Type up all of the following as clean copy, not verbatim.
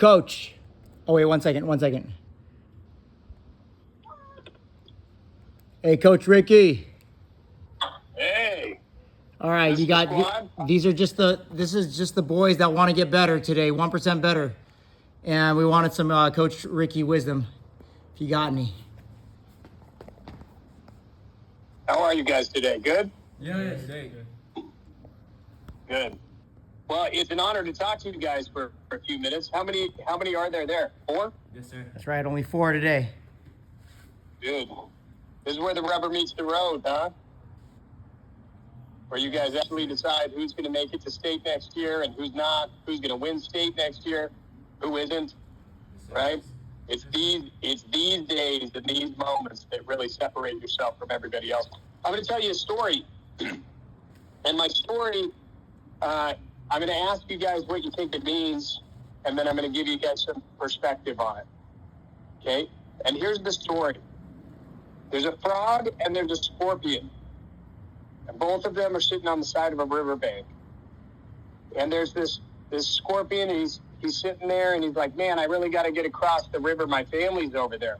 Coach. Oh, wait, 1 second, 1 second. Hey, Coach Ricky. Hey. All right, you got, this is just the boys that want to get better today, 1% better. And we wanted some Coach Ricky wisdom, if you got any. How are you guys today? Good? Yeah, Good. Well, it's an honor to talk to you guys for a few minutes. How many are there? 4? Yes, sir. That's right, only 4 today. Good. This is where the rubber meets the road, huh? Where you guys actually decide who's going to make it to state next year and who's not, who's going to win state next year, who isn't, right? It's these days and these moments that really separate yourself from everybody else. I'm going to tell you a story. And my story, I'm going to ask you guys what you think it means, and then I'm going to give you guys some perspective on it. Okay? And here's the story. There's a frog and there's a scorpion. And both of them are sitting on the side of a riverbank. And there's this scorpion, and he's sitting there, and he's like, man, I really got to get across the river. My family's over there.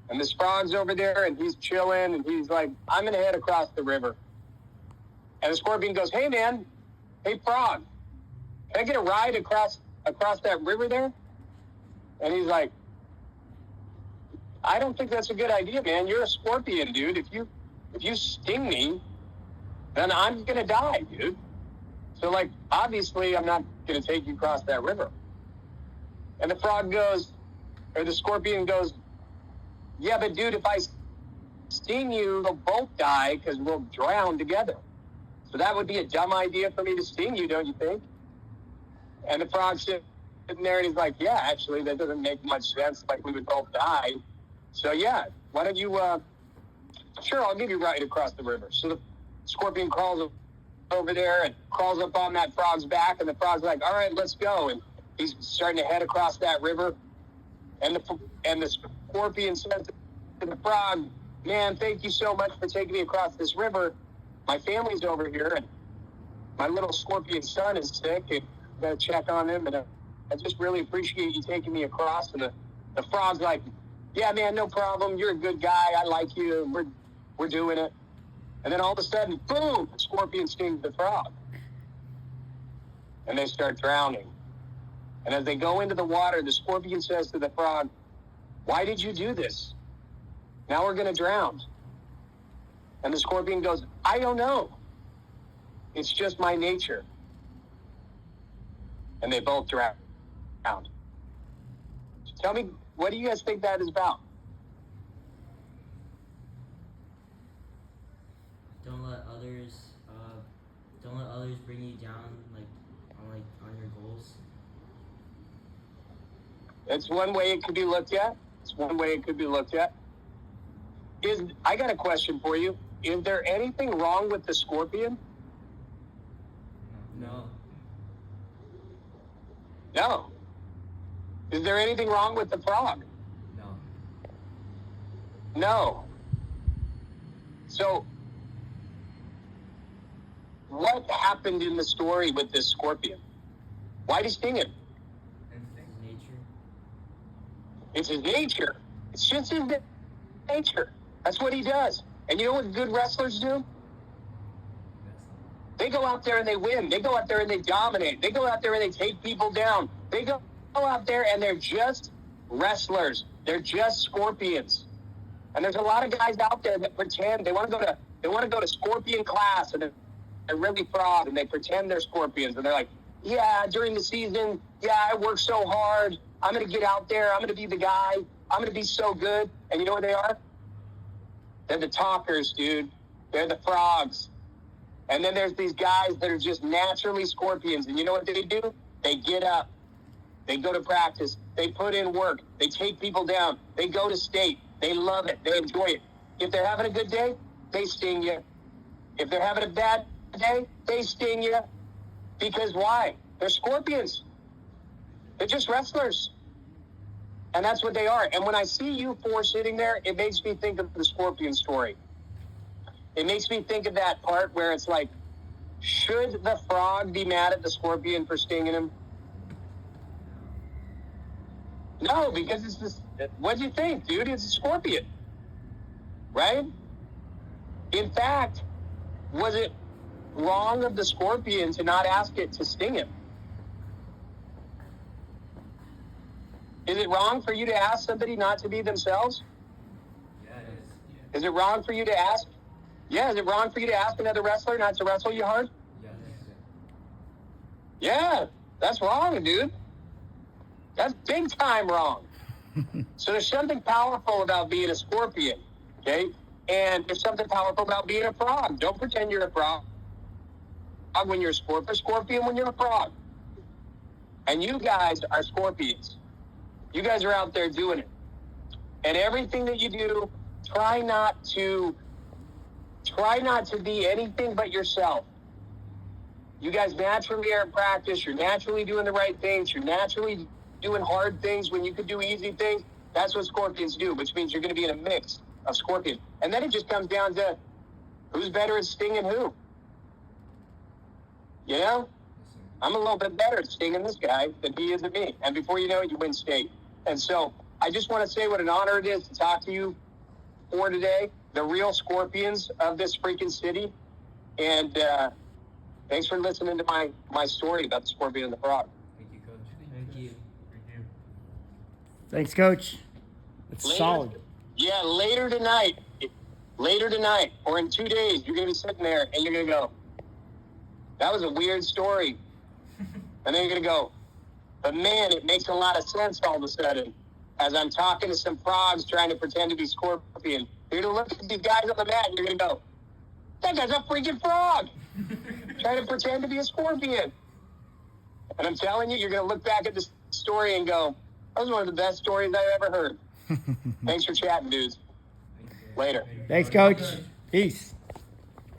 And this frog's over there, and he's chilling, and he's like, I'm going to head across the river. And the scorpion goes, hey, man, hey, frog, can I get a ride across that river there? And he's like, I don't think that's a good idea, man. You're a scorpion, dude. If you sting me, then I'm going to die, dude. So, like, obviously, I'm not going to take you across that river. And the frog goes, or the scorpion goes, yeah, but dude, if I sting you, we'll both die because we'll drown together. So that would be a dumb idea for me to sting you, don't you think? And the frog's sitting there, and he's like, yeah, actually, that doesn't make much sense. Like, we would both die. So, yeah, why don't you, sure, I'll give you a ride across the river. So the scorpion crawls over there and crawls up on that frog's back, and the frog's like, all right, let's go. And he's starting to head across that river. And the scorpion says to the frog, man, thank you so much for taking me across this river. My family's over here, and my little scorpion son is sick, and I'm going to check on him, and I just really appreciate you taking me across. And the frog's like, yeah, man, no problem. You're a good guy. I like you. We're doing it. And then all of a sudden, boom, the scorpion stings the frog. And they start drowning. And as they go into the water, the scorpion says to the frog, why did you do this? Now we're going to drown. And the scorpion goes, I don't know. It's just my nature. And they both drown. Tell me, what do you guys think that is about? Don't let others bring you down, on your goals. That's one way it could be looked at. I got a question for you. Is there anything wrong with the scorpion? No. Is there anything wrong with the frog? No. So, what happened in the story with this scorpion? Why did he sting him? It's his nature. It's just his nature. That's what he does. And you know what good wrestlers do? They go out there and they win. They go out there and they dominate. They go out there and they take people down. They go out there and they're just wrestlers. They're just scorpions. And there's a lot of guys out there that pretend they want to go to scorpion class, and they're really frog, and they pretend they're scorpions, and they're like, yeah, during the season, yeah, I work so hard. I'm going to get out there. I'm going to be the guy. I'm going to be so good. And you know what they are? They're the talkers, dude. They're the frogs. And then there's these guys that are just naturally scorpions. And you know what they do? They get up. They go to practice. They put in work. They take people down. They go to state. They love it. They enjoy it. If they're having a good day, they sting you. If they're having a bad day, they sting you. Because why? They're scorpions. They're just wrestlers. And that's what they are. And when I see you 4 sitting there, it makes me think of the scorpion story. It makes me think of that part where it's like, should the frog be mad at the scorpion for stinging him? No, because it's this. What do you think, dude? It's a scorpion, right? In fact, was it wrong of the scorpion to not ask it to sting him? Is it wrong for you to ask somebody not to be themselves? Yeah, it is. Is it wrong for you to ask? Yeah, is it wrong for you to ask another wrestler not to wrestle you hard? Yeah. Yeah, that's wrong, dude. That's big time wrong. So there's something powerful about being a scorpion, okay? And there's something powerful about being a frog. Don't pretend you're a frog when you're a scorpion when you're a frog. And you guys are scorpions. You guys are out there doing it. And everything that you do, try not to be anything but yourself. You guys naturally are in practice. You're naturally doing the right things. You're naturally doing hard things when you could do easy things. That's what scorpions do, which means you're going to be in a mix of scorpions. And then it just comes down to who's better at stinging who. You know? I'm a little bit better at stinging this guy than he is at me. And before you know it, you win state. And so I just want to say what an honor it is to talk to you for today, the real scorpions of this freaking city. And thanks for listening to my story about the scorpion and the frog. Thank you, Coach. Thank you. Thanks, Coach. It's solid. Yeah, later tonight, or in 2 days, you're going to be sitting there and you're going to go, that was a weird story. And then you're going to go, but man, it makes a lot of sense all of a sudden. As I'm talking to some frogs trying to pretend to be scorpion, you're going to look at these guys on the mat and you're going to go, that guy's a freaking frog trying to pretend to be a scorpion. And I'm telling you, you're going to look back at this story and go, that was one of the best stories I've ever heard. Thanks for chatting, dudes. Later. Thanks, Coach. Peace.